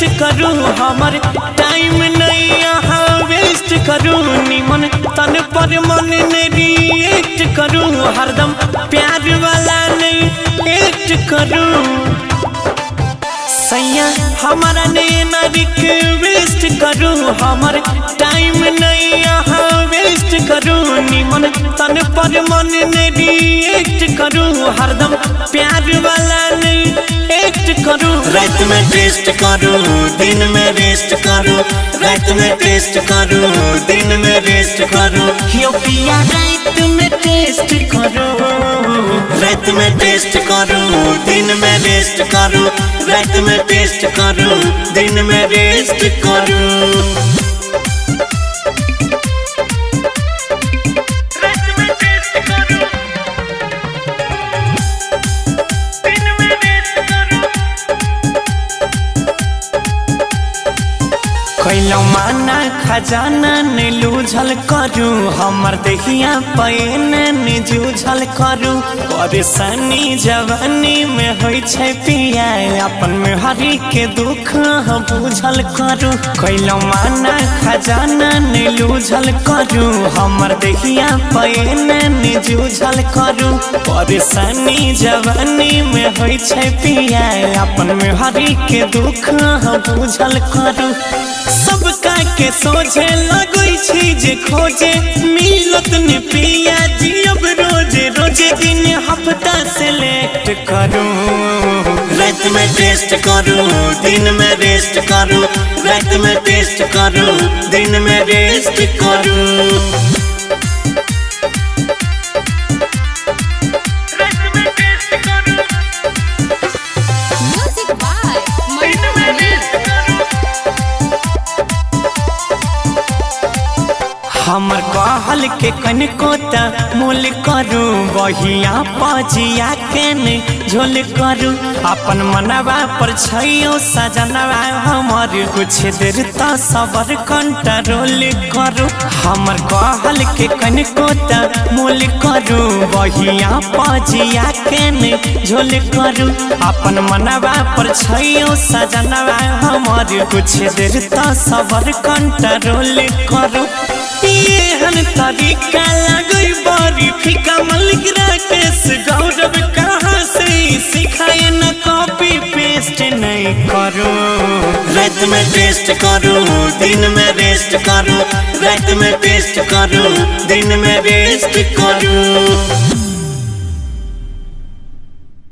Test करूँ हमर time नहीं यहाँ वेस्ट करूँ निमन तन पर मन ने रिएक्ट करूँ हरदम प्यार वाला नहीं एक्ट करूँ सैया हमारा नैना रिक्वेस्ट करूँ हमर टाइम नहीं यहाँ वेस्ट करूँ निमन तन पर मन ने रिएक्ट करूँ हरदम प्यार वाला नहीं एक्ट करूँ रात में टेस्ट करूँ दिन में रेस्ट करूँ रात में टेस्ट करूँ दिन में रेस्ट करूँ यो पिया रात में टेस्ट करूँ रात में टेस्ट करूँ दिन में रेस्ट करूँ रात में टेस्ट करूँ दिन में रेस्ट करूँ कैलो माना खजाना ने लूझल करूँ हमर दहिया पैन ने जूझल करूँ परेशानी जवानी में होइ छै पिया अपन में हरी के दुख बुझल करूँ कैलो माना खजाना ने लूझल करूँ हमर दहिया पैन ने जूझल करूँ परेशानी जवानी में होइ छै पिया अपन में हरी के दुख बुझल करूँ सबका के सोचे लगई छी जे खोजे मिलत ने पिया जी अब रोजे रोजे दिन हफ्ता सेलेक्ट करूँ रात में टेस्ट करूँ दिन में रेस्ट करूँ रात में टेस्ट करूँ दिन में रेस्ट करूँ हमर कहल के कनकोता मोल करूँ बहिया पजिया के ने झोल करूँ अपन मनवा पर छैयो सजनवा हमर कुछ देर त सबर कंट्रोल करूँ हमर कहल के कनकोता मोल करूँ बहिया पजिया के ने झोल करूँ अपन मनवा पर छैयो सजनवा हमर कुछ देर त सबर कंट्रोल करूँ एहन तरीका लगई बड़ी फीका मलिक राकेश गौरव कहाँ से सिखाए न कॉपी पेस्ट नहीं करूँ रात में टेस्ट करूँ दिन में रेस्ट करूँ रात में टेस्ट करूँ दिन में रेस्ट करूँ।